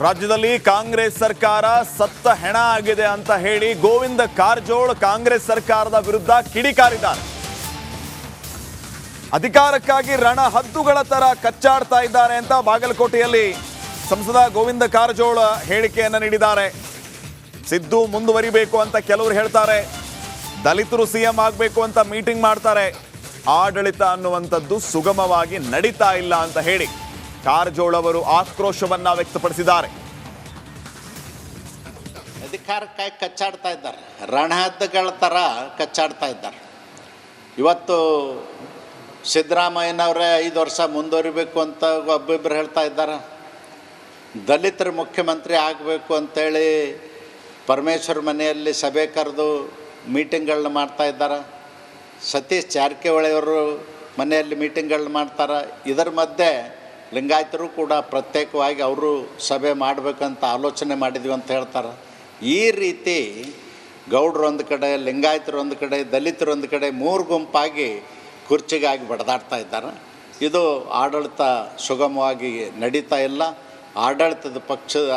ರಾಜ್ಯದಲ್ಲಿ ಕಾಂಗ್ರೆಸ್ ಸರ್ಕಾರ ಸತ್ತ ಹೆಣ ಆಗಿದೆ ಅಂತ ಹೇಳಿ ಗೋವಿಂದ ಕಾರಜೋಳ ಕಾಂಗ್ರೆಸ್ ಸರ್ಕಾರದ ವಿರುದ್ಧ ಕಿಡಿಕಾರಿದ್ದಾರೆ. ಅಧಿಕಾರಕ್ಕಾಗಿ ರಣಹದ್ದುಗಳ ತರ ಕಚ್ಚಾಡ್ತಾ ಇದ್ದಾರೆ ಅಂತ ಬಾಗಲಕೋಟೆಯಲ್ಲಿ ಸಂಸದ ಗೋವಿಂದ ಕಾರಜೋಳ ಹೇಳಿಕೆಯನ್ನು ನೀಡಿದ್ದಾರೆ. ಸಿದ್ದು ಮುಂದುವರಿಬೇಕು ಅಂತ ಕೆಲವರು ಹೇಳ್ತಾರೆ, ದಲಿತರು ಸಿಎಂ ಆಗಬೇಕು ಅಂತ ಮೀಟಿಂಗ್ ಮಾಡ್ತಾರೆ, ಆಡಳಿತ ಅನ್ನುವಂಥದ್ದು ಸುಗಮವಾಗಿ ನಡೀತಾ ಇಲ್ಲ ಅಂತ ಹೇಳಿ ಕಾರಜೋಳ ಅವರು ಆಕ್ರೋಶವನ್ನ ವ್ಯಕ್ತಪಡಿಸಿದ್ದಾರೆ. ಅಧಿಕಾರಕ್ಕಾಗಿ ಕಚ್ಚಾಡ್ತಾ ಇದ್ದಾರೆ, ರಣಹದ್ದುಗಳ ಥರ ಕಚ್ಚಾಡ್ತಾ ಇದ್ದಾರೆ. ಇವತ್ತು ಸಿದ್ದರಾಮಯ್ಯನವರೇ 5 ವರ್ಷ ಮುಂದುವರಿಬೇಕು ಅಂತ ಒಬ್ಬೊಬ್ಬರು ಹೇಳ್ತಾ ಇದ್ದಾರೆ. ದಲಿತರು ಮುಖ್ಯಮಂತ್ರಿ ಆಗಬೇಕು ಅಂತೇಳಿ ಪರಮೇಶ್ವರ್ ಮನೆಯಲ್ಲಿ ಸಭೆ ಕರೆದು ಮೀಟಿಂಗ್ಗಳನ್ನ ಮಾಡ್ತಾ ಇದ್ದಾರೆ. ಸತೀಶ್ ಜಾರಕಿಹೊಳಿಯವರು ಮನೆಯಲ್ಲಿ ಮೀಟಿಂಗ್ಗಳನ್ನ ಮಾಡ್ತಾರೆ. ಇದರ ಮಧ್ಯೆ ಲಿಂಗಾಯತರು ಕೂಡ ಪ್ರತ್ಯೇಕವಾಗಿ ಅವರು ಸಭೆ ಮಾಡಬೇಕಂತ ಆಲೋಚನೆ ಮಾಡಿದ್ವಿ ಅಂತ ಹೇಳ್ತಾರೆ. ಈ ರೀತಿ ಗೌಡ್ರು ಒಂದು ಕಡೆ, ಲಿಂಗಾಯತರು ಒಂದು ಕಡೆ, ದಲಿತರು ಒಂದು ಕಡೆ 3 ಗುಂಪಾಗಿ ಕುರ್ಚಿಗಾಗಿ ಬಡದಾಡ್ತಾ ಇದ್ದಾರೆ. ಇದು ಆಡಳಿತ ಸುಗಮವಾಗಿ ನಡೀತಾ ಇಲ್ಲ.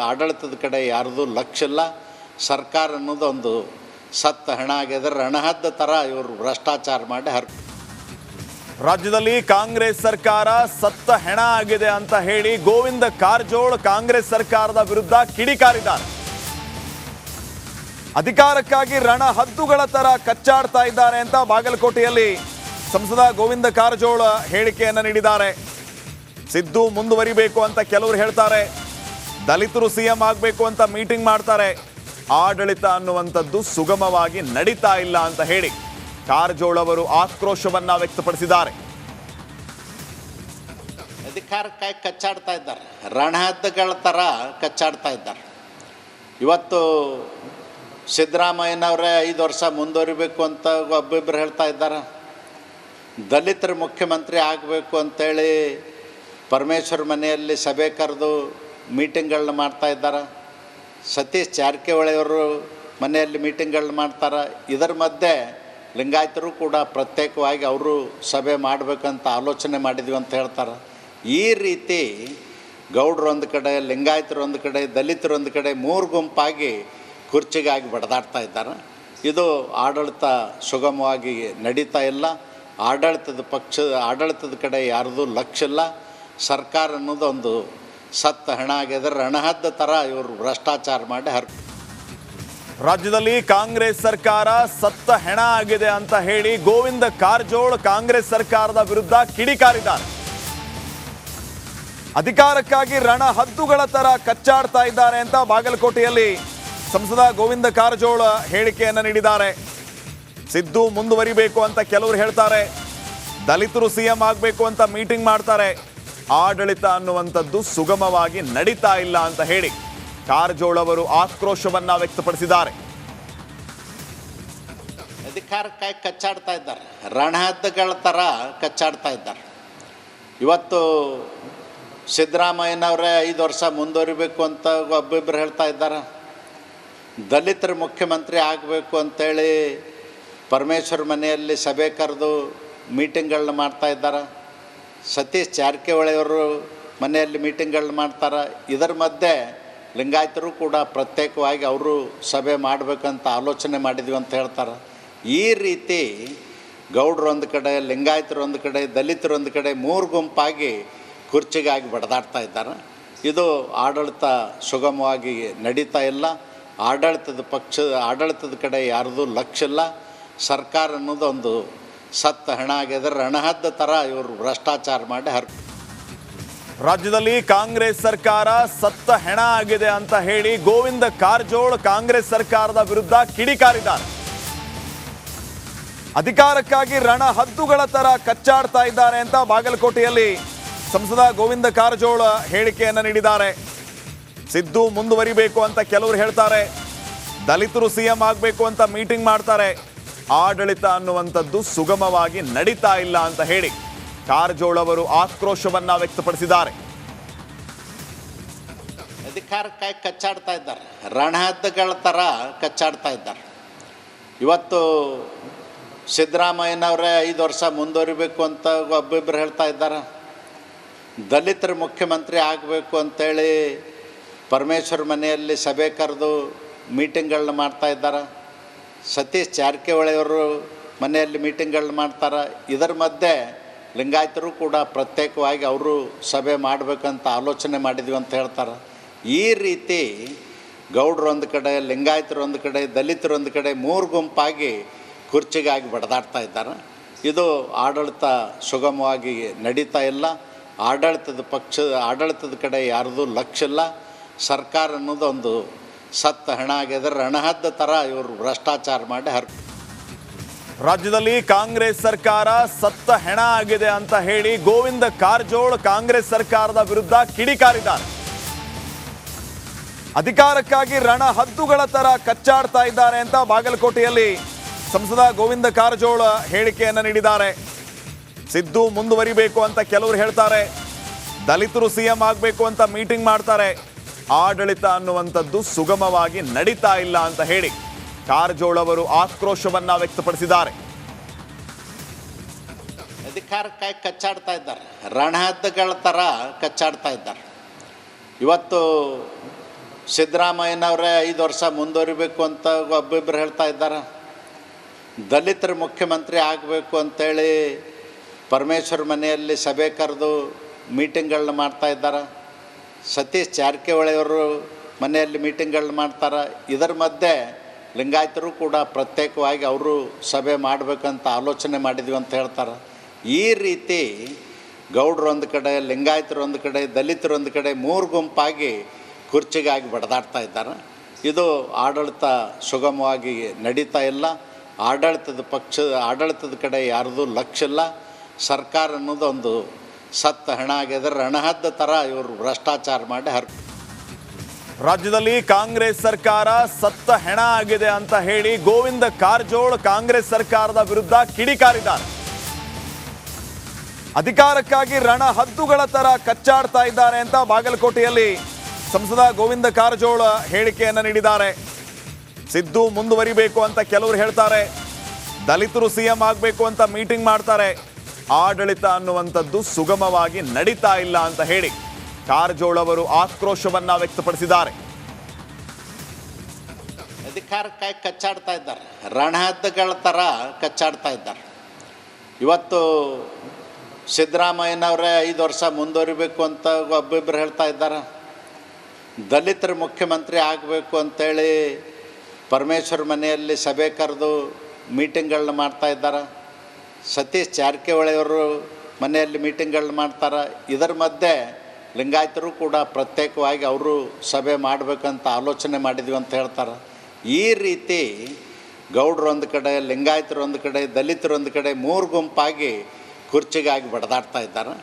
ಆಡಳಿತದ ಕಡೆ ಯಾರ್ದು ಲಕ್ಷ್ಯ ಇಲ್ಲ. ಸರ್ಕಾರ ಅನ್ನೋದು ಒಂದು ಸತ್ತ ಹೆಣ ಆಗಿದೆ. ರಣಹದ್ದ ಥರ ಇವರು ಭ್ರಷ್ಟಾಚಾರ ಮಾಡಿ ರಾಜ್ಯದಲ್ಲಿ ಕಾಂಗ್ರೆಸ್ ಸರ್ಕಾರ ಸತ್ತ ಹೆಣ ಆಗಿದೆ ಅಂತ ಹೇಳಿ ಗೋವಿಂದ ಕಾರಜೋಳ ಕಾಂಗ್ರೆಸ್ ಸರ್ಕಾರದ ವಿರುದ್ಧ ಕಿಡಿಕಾರಿದ್ದಾರೆ. ಅಧಿಕಾರಕ್ಕಾಗಿ ರಣಹದ್ದುಗಳ ತರ ಕಚ್ಚಾಡ್ತಾ ಇದ್ದಾರೆ ಅಂತ ಬಾಗಲಕೋಟೆಯಲ್ಲಿ ಸಂಸದ ಗೋವಿಂದ ಕಾರಜೋಳ ಹೇಳಿಕೆಯನ್ನು ನೀಡಿದ್ದಾರೆ. ಸಿದ್ದು ಮುಂದುವರಿಬೇಕು ಅಂತ ಕೆಲವರು ಹೇಳ್ತಾರೆ, ದಲಿತರು ಸಿಎಂ ಆಗಬೇಕು ಅಂತ ಮೀಟಿಂಗ್ ಮಾಡ್ತಾರೆ, ಆಡಳಿತ ಅನ್ನುವಂಥದ್ದು ಸುಗಮವಾಗಿ ನಡೀತಾ ಇಲ್ಲ ಅಂತ ಹೇಳಿ ಕಾರಜೋಳ ಅವರು ಆಕ್ರೋಶವನ್ನ ವ್ಯಕ್ತಪಡಿಸಿದ್ದಾರೆ. ಅಧಿಕಾರಕ್ಕಾಗಿ ಕಚ್ಚಾಡ್ತಾ ಇದ್ದಾರೆ, ರಣಹದ್ದುಗಳ ಥರ ಕಚ್ಚಾಡ್ತಾ ಇದ್ದಾರೆ. ಇವತ್ತು ಸಿದ್ದರಾಮಯ್ಯನವರೇ 5 ವರ್ಷ ಮುಂದುವರಿಬೇಕು ಅಂತ ಒಬ್ಬೊಬ್ಬರು ಹೇಳ್ತಾ ಇದ್ದಾರೆ. ದಲಿತರು ಮುಖ್ಯಮಂತ್ರಿ ಆಗಬೇಕು ಅಂತೇಳಿ ಪರಮೇಶ್ವರ್ ಮನೆಯಲ್ಲಿ ಸಭೆ ಕರೆದು ಮೀಟಿಂಗ್ಗಳನ್ನ ಮಾಡ್ತಾ ಇದ್ದಾರೆ. ಸತೀಶ್ ಜಾರಕಿಹೊಳಿಯವರು ಮನೆಯಲ್ಲಿ ಮೀಟಿಂಗ್ಗಳನ್ನ ಮಾಡ್ತಾರೆ. ಇದರ ಮಧ್ಯೆ ಲಿಂಗಾಯತರು ಕೂಡ ಪ್ರತ್ಯೇಕವಾಗಿ ಅವರು ಸಭೆ ಮಾಡಬೇಕಂತ ಆಲೋಚನೆ ಮಾಡಿದ್ವಿ ಅಂತ ಹೇಳ್ತಾರೆ. ಈ ರೀತಿ ಗೌಡ್ರು ಒಂದು ಕಡೆ, ಲಿಂಗಾಯತರು ಒಂದು ಕಡೆ, ದಲಿತರು ಒಂದು ಕಡೆ 3 ಗುಂಪಾಗಿ ಕುರ್ಚಿಗಾಗಿ ಬಡದಾಡ್ತಾ ಇದ್ದಾರೆ. ಇದು ಆಡಳಿತ ಸುಗಮವಾಗಿ ನಡೀತಾ ಇಲ್ಲ. ಆಡಳಿತದ ಕಡೆ ಯಾರ್ದು ಲಕ್ಷ್ಯ ಇಲ್ಲ. ಸರ್ಕಾರ ಅನ್ನೋದು ಒಂದು ಸತ್ತ ಹೆಣ ಆಗಿದೆ. ರಣಹದ್ದ ಥರ ಇವರು ಭ್ರಷ್ಟಾಚಾರ ಮಾಡಿ ರಾಜ್ಯದಲ್ಲಿ ಕಾಂಗ್ರೆಸ್ ಸರ್ಕಾರ ಸತ್ತ ಹೆಣ ಆಗಿದೆ ಅಂತ ಹೇಳಿ ಗೋವಿಂದ ಕಾರಜೋಳ ಕಾಂಗ್ರೆಸ್ ಸರ್ಕಾರದ ವಿರುದ್ಧ ಕಿಡಿಕಾರಿದ್ದಾರೆ. ಅಧಿಕಾರಕ್ಕಾಗಿ ರಣಹದ್ದುಗಳ ತರ ಕಚ್ಚಾಡ್ತಾ ಇದ್ದಾರೆ ಅಂತ ಬಾಗಲಕೋಟೆಯಲ್ಲಿ ಸಂಸದ ಗೋವಿಂದ ಕಾರಜೋಳ ಹೇಳಿಕೆಯನ್ನು ನೀಡಿದ್ದಾರೆ. ಸಿದ್ದು ಮುಂದುವರಿಬೇಕು ಅಂತ ಕೆಲವರು ಹೇಳ್ತಾರೆ, ದಲಿತರು ಸಿಎಂ ಆಗಬೇಕು ಅಂತ ಮೀಟಿಂಗ್ ಮಾಡ್ತಾರೆ, ಆಡಳಿತ ಅನ್ನುವಂಥದ್ದು ಸುಗಮವಾಗಿ ನಡೀತಾ ಇಲ್ಲ ಅಂತ ಹೇಳಿ ಕಾರಜೋಳ ಅವರು ಆಕ್ರೋಶವನ್ನ ವ್ಯಕ್ತಪಡಿಸಿದ್ದಾರೆ. ಅಧಿಕಾರಕ್ಕಾಗಿ ಕಚ್ಚಾಡ್ತಾ ಇದ್ದಾರೆ, ರಣಹದ್ದುಗಳ ಥರ ಕಚ್ಚಾಡ್ತಾ ಇದ್ದಾರೆ. ಇವತ್ತು ಸಿದ್ದರಾಮಯ್ಯನವರೇ 5 ವರ್ಷ ಮುಂದುವರಿಬೇಕು ಅಂತ ಒಬ್ಬೊಬ್ಬರು ಹೇಳ್ತಾ ಇದ್ದಾರೆ. ದಲಿತರು ಮುಖ್ಯಮಂತ್ರಿ ಆಗಬೇಕು ಅಂತೇಳಿ ಪರಮೇಶ್ವರ್ ಮನೆಯಲ್ಲಿ ಸಭೆ ಕರೆದು ಮೀಟಿಂಗ್ಗಳನ್ನ ಮಾಡ್ತಾ ಇದ್ದಾರೆ. ಸತೀಶ್ ಜಾರಕಿಹೊಳಿಯವರು ಮನೆಯಲ್ಲಿ ಮೀಟಿಂಗ್ಗಳನ್ನ ಮಾಡ್ತಾರೆ. ಇದರ ಮಧ್ಯೆ ಲಿಂಗಾಯತರು ಕೂಡ ಪ್ರತ್ಯೇಕವಾಗಿ ಅವರು ಸಭೆ ಮಾಡಬೇಕಂತ ಆಲೋಚನೆ ಮಾಡಿದ್ವಿ ಅಂತ ಹೇಳ್ತಾರೆ. ಈ ರೀತಿ ಗೌಡ್ರು ಒಂದು ಕಡೆ, ಲಿಂಗಾಯತರು ಒಂದು ಕಡೆ, ದಲಿತರು ಒಂದು ಕಡೆ 3 ಗುಂಪಾಗಿ ಕುರ್ಚಿಗಾಗಿ ಬಡದಾಡ್ತಾ ಇದ್ದಾರೆ. ಇದು ಆಡಳಿತ ಸುಗಮವಾಗಿ ನಡೀತಾ ಇಲ್ಲ. ಆಡಳಿತದ ಕಡೆ ಯಾರ್ದು ಲಕ್ಷ್ಯ ಇಲ್ಲ. ಸರ್ಕಾರ ಅನ್ನೋದು ಒಂದು ಸತ್ತ ಹೆಣ ಆಗಿದೆ. ರಣಹದ್ದ ಥರ ಇವರು ಭ್ರಷ್ಟಾಚಾರ ಮಾಡಿ ರಾಜ್ಯದಲ್ಲಿ ಕಾಂಗ್ರೆಸ್ ಸರ್ಕಾರ ಸತ್ತ ಹೆಣ ಆಗಿದೆ ಅಂತ ಹೇಳಿ ಗೋವಿಂದ ಕಾರಜೋಳ ಕಾಂಗ್ರೆಸ್ ಸರ್ಕಾರದ ವಿರುದ್ಧ ಕಿಡಿಕಾರಿದ್ದಾರೆ. ಅಧಿಕಾರಕ್ಕಾಗಿ ರಣಹದ್ದುಗಳ ತರ ಕಚ್ಚಾಡ್ತಾ ಇದ್ದಾರೆ ಅಂತ ಬಾಗಲಕೋಟೆಯಲ್ಲಿ ಸಂಸದ ಗೋವಿಂದ ಕಾರಜೋಳ ಹೇಳಿಕೆಯನ್ನು ನೀಡಿದ್ದಾರೆ. ಸಿದ್ದು ಮುಂದುವರಿಬೇಕು ಅಂತ ಕೆಲವರು ಹೇಳ್ತಾರೆ, ದಲಿತರು ಸಿಎಂ ಆಗಬೇಕು ಅಂತ ಮೀಟಿಂಗ್ ಮಾಡ್ತಾರೆ, ಆಡಳಿತ ಅನ್ನುವಂಥದ್ದು ಸುಗಮವಾಗಿ ನಡೀತಾ ಇಲ್ಲ ಅಂತ ಹೇಳಿ ಕಾರಜೋಳ ಅವರು ಆಕ್ರೋಶವನ್ನ ವ್ಯಕ್ತಪಡಿಸಿದ್ದಾರೆ. ಅಧಿಕಾರಕ್ಕಾಗಿ ಕಚ್ಚಾಡ್ತಾ ಇದ್ದಾರೆ, ರಣಹದ್ದುಗಳ ಥರ ಕಚ್ಚಾಡ್ತಾ ಇದ್ದಾರೆ. ಇವತ್ತು ಸಿದ್ದರಾಮಯ್ಯನವರೇ 5 ವರ್ಷ ಮುಂದುವರಿಬೇಕು ಅಂತ ಒಬ್ಬೊಬ್ಬರು ಹೇಳ್ತಾ ಇದ್ದಾರೆ. ದಲಿತರು ಮುಖ್ಯಮಂತ್ರಿ ಆಗಬೇಕು ಅಂತೇಳಿ ಪರಮೇಶ್ವರ್ ಮನೆಯಲ್ಲಿ ಸಭೆ ಕರೆದು ಮೀಟಿಂಗ್ಗಳನ್ನ ಮಾಡ್ತಾ ಇದ್ದಾರೆ. ಸತೀಶ್ ಜಾರಕಿಹೊಳಿಯವರು ಮನೆಯಲ್ಲಿ ಮೀಟಿಂಗ್ಗಳನ್ನ ಮಾಡ್ತಾರೆ. ಇದರ ಮಧ್ಯೆ ಲಿಂಗಾಯತರು ಕೂಡ ಪ್ರತ್ಯೇಕವಾಗಿ ಅವರು ಸಭೆ ಮಾಡಬೇಕಂತ ಆಲೋಚನೆ ಮಾಡಿದ್ವಿ ಅಂತ ಹೇಳ್ತಾರೆ. ಈ ರೀತಿ ಗೌಡ್ರು ಒಂದು ಕಡೆ, ಲಿಂಗಾಯತರು ಒಂದು ಕಡೆ, ದಲಿತರು ಒಂದು ಕಡೆ, ಮೂರು ಗುಂಪಾಗಿ ಕುರ್ಚಿಗಾಗಿ ಬಡದಾಡ್ತಾ ಇದ್ದಾರೆ. ಇದು ಆಡಳಿತ ಸುಗಮವಾಗಿ ನಡೀತಾ ಇಲ್ಲ. ಆಡಳಿತದ ಕಡೆ ಯಾರ್ದು ಲಕ್ಷ್ಯ ಇಲ್ಲ. ಸರ್ಕಾರ ಅನ್ನೋದು ಒಂದು ಸತ್ತ ಹೆಣ ಆಗಿದೆ. ರಣಹದ್ದ ಥರ ಇವರು ಭ್ರಷ್ಟಾಚಾರ ಮಾಡಿ ರಾಜ್ಯದಲ್ಲಿ ಕಾಂಗ್ರೆಸ್ ಸರ್ಕಾರ ಸತ್ತ ಹೆಣ ಆಗಿದೆ ಅಂತ ಹೇಳಿ ಗೋವಿಂದ ಕಾರಜೋಳ್ ಕಾಂಗ್ರೆಸ್ ಸರ್ಕಾರದ ವಿರುದ್ಧ ಕಿಡಿಕಾರಿದ್ದಾರೆ. ಅಧಿಕಾರಕ್ಕಾಗಿ ರಣಹದ್ದುಗಳ ತರ ಕಚ್ಚಾಡ್ತಾ ಇದ್ದಾರೆ ಅಂತ ಬಾಗಲಕೋಟೆಯಲ್ಲಿ ಸಂಸದ ಗೋವಿಂದ ಕಾರಜೋಳ್ ಹೇಳಿಕೆಯನ್ನು ನೀಡಿದ್ದಾರೆ. ಸಿದ್ದು ಮುಂದುವರಿಬೇಕು ಅಂತ ಕೆಲವರು ಹೇಳ್ತಾರೆ, ದಲಿತರು ಸಿಎಂ ಆಗಬೇಕು ಅಂತ ಮೀಟಿಂಗ್ ಮಾಡ್ತಾರೆ. ಆಡಳಿತ ಅನ್ನುವಂಥದ್ದು ಸುಗಮವಾಗಿ ನಡೀತಾ ಇಲ್ಲ ಅಂತ ಹೇಳಿ ಕಾರಜೋಳ್ ಅವರು ಆಕ್ರೋಶವನ್ನ ವ್ಯಕ್ತಪಡಿಸಿದ್ದಾರೆ. ಅಧಿಕಾರಕ್ಕಾಗಿ ಕಚ್ಚಾಡ್ತಾ ಇದ್ದಾರೆ, ರಣಹದ್ದುಗಳ ಥರ ಕಚ್ಚಾಡ್ತಾ ಇದ್ದಾರೆ. ಇವತ್ತು ಸಿದ್ದರಾಮಯ್ಯನವರೇ 5 ವರ್ಷ ಮುಂದುವರಿಬೇಕು ಅಂತ ಒಬ್ಬೊಬ್ಬರು ಹೇಳ್ತಾ ಇದ್ದಾರೆ. ದಲಿತರು ಮುಖ್ಯಮಂತ್ರಿ ಆಗಬೇಕು ಅಂತೇಳಿ ಪರಮೇಶ್ವರ್ ಮನೆಯಲ್ಲಿ ಸಭೆ ಕರೆದು ಮೀಟಿಂಗ್ಗಳನ್ನ ಮಾಡ್ತಾ ಇದ್ದಾರೆ. ಸತೀಶ್ ಜಾರಕಿಹೊಳಿಯವರು ಮನೆಯಲ್ಲಿ ಮೀಟಿಂಗ್ಗಳನ್ನ ಮಾಡ್ತಾರೆ. ಇದರ ಮಧ್ಯೆ ಲಿಂಗಾಯತರು ಕೂಡ ಪ್ರತ್ಯೇಕವಾಗಿ ಅವರು ಸಭೆ ಮಾಡಬೇಕಂತ ಆಲೋಚನೆ ಮಾಡಿದ್ವಿ ಅಂತ ಹೇಳ್ತಾರೆ. ಈ ರೀತಿ ಗೌಡ್ರು ಒಂದು ಕಡೆ, ಲಿಂಗಾಯತರು ಒಂದು ಕಡೆ, ದಲಿತರು ಒಂದು ಕಡೆ, ಮೂರು ಗುಂಪಾಗಿ ಕುರ್ಚಿಗಾಗಿ ಬಡದಾಡ್ತಾ ಇದ್ದಾರೆ. ಇದು ಆಡಳಿತ ಸುಗಮವಾಗಿ ನಡೀತಾ ಇಲ್ಲ. ಆಡಳಿತದ ಕಡೆ ಯಾರ್ದು ಲಕ್ಷ್ಯ ಇಲ್ಲ. ಸರ್ಕಾರ ಅನ್ನೋದು ಒಂದು ಸತ್ತ ಹೆಣ ಆಗಿದೆ. ರಣಹದ್ದ ಥರ ಇವರು ಭ್ರಷ್ಟಾಚಾರ ಮಾಡಿ ರಾಜ್ಯದಲ್ಲಿ ಕಾಂಗ್ರೆಸ್ ಸರ್ಕಾರ ಸತ್ತ ಹೆಣ ಆಗಿದೆ ಅಂತ ಹೇಳಿ ಗೋವಿಂದ ಕಾರಜೋಳ್ ಕಾಂಗ್ರೆಸ್ ಸರ್ಕಾರದ ವಿರುದ್ಧ ಕಿಡಿಕಾರಿದ್ದಾರೆ. ಅಧಿಕಾರಕ್ಕಾಗಿ ರಣಹದ್ದುಗಳ ತರ ಕಚ್ಚಾಡ್ತಾ ಇದ್ದಾರೆ ಅಂತ ಬಾಗಲಕೋಟೆಯಲ್ಲಿ ಸಂಸದ ಗೋವಿಂದ ಕಾರಜೋಳ್ ಹೇಳಿಕೆಯನ್ನು ನೀಡಿದ್ದಾರೆ. ಸಿದ್ದು ಮುಂದುವರಿಬೇಕು ಅಂತ ಕೆಲವರು ಹೇಳ್ತಾರೆ, ದಲಿತರು ಸಿಎಂ ಆಗಬೇಕು ಅಂತ ಮೀಟಿಂಗ್ ಮಾಡ್ತಾರೆ. ಆಡಳಿತ ಅನ್ನುವಂಥದ್ದು ಸುಗಮವಾಗಿ ನಡೀತಾ ಇಲ್ಲ ಅಂತ ಹೇಳಿ ಕಾರಜೋಳ್ ಅವರು ಆಕ್ರೋಶವನ್ನ ವ್ಯಕ್ತಪಡಿಸಿದ್ದಾರೆ. ಅಧಿಕಾರಕ್ಕಾಗಿ ಕಚ್ಚಾಡ್ತಾ ಇದ್ದಾರೆ, ರಣಹದ್ದುಗಳ ಥರ ಕಚ್ಚಾಡ್ತಾ ಇದ್ದಾರೆ. ಇವತ್ತು ಸಿದ್ದರಾಮಯ್ಯನವರೇ 5 ವರ್ಷ ಮುಂದುವರಿಬೇಕು ಅಂತ ಒಬ್ಬೊಬ್ಬರು ಹೇಳ್ತಾ ಇದ್ದಾರೆ. ದಲಿತರು ಮುಖ್ಯಮಂತ್ರಿ ಆಗಬೇಕು ಅಂತೇಳಿ ಪರಮೇಶ್ವರ್ ಮನೆಯಲ್ಲಿ ಸಭೆ ಕರೆದು ಮೀಟಿಂಗ್ಗಳನ್ನ ಮಾಡ್ತಾ ಇದ್ದಾರೆ. ಸತೀಶ್ ಜಾರಕಿಹೊಳಿಯವರು ಮನೆಯಲ್ಲಿ ಮೀಟಿಂಗ್ಗಳನ್ನ ಮಾಡ್ತಾರೆ. ಇದರ ಮಧ್ಯೆ ಲಿಂಗಾಯತರು ಕೂಡ ಪ್ರತ್ಯೇಕವಾಗಿ ಅವರು ಸಭೆ ಮಾಡಬೇಕಂತ ಆಲೋಚನೆ ಮಾಡಿದ್ವಿ ಅಂತ ಹೇಳ್ತಾರೆ. ಈ ರೀತಿ ಗೌಡ್ರು ಒಂದು ಕಡೆ, ಲಿಂಗಾಯತರು ಒಂದು ಕಡೆ, ದಲಿತರು ಒಂದು ಕಡೆ, ಮೂರು ಗುಂಪಾಗಿ ಕುರ್ಚಿಗಾಗಿ ಬಡದಾಡ್ತಾ ಇದ್ದಾರೆ.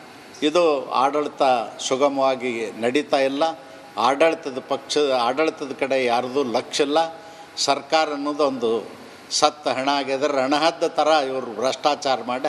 ಇದು ಆಡಳಿತ ಸುಗಮವಾಗಿ ನಡೀತಾ ಇಲ್ಲ. ಆಡಳಿತದ ಕಡೆ ಯಾರ್ದು ಲಕ್ಷ್ಯ ಇಲ್ಲ. ಸರ್ಕಾರ ಅನ್ನೋದು ಒಂದು ಸತ್ತ ಹೆಣ ಆಗಿದೆ. ರಣಹದ್ದ ಥರ ಇವರು ಭ್ರಷ್ಟಾಚಾರ ಮಾಡಿ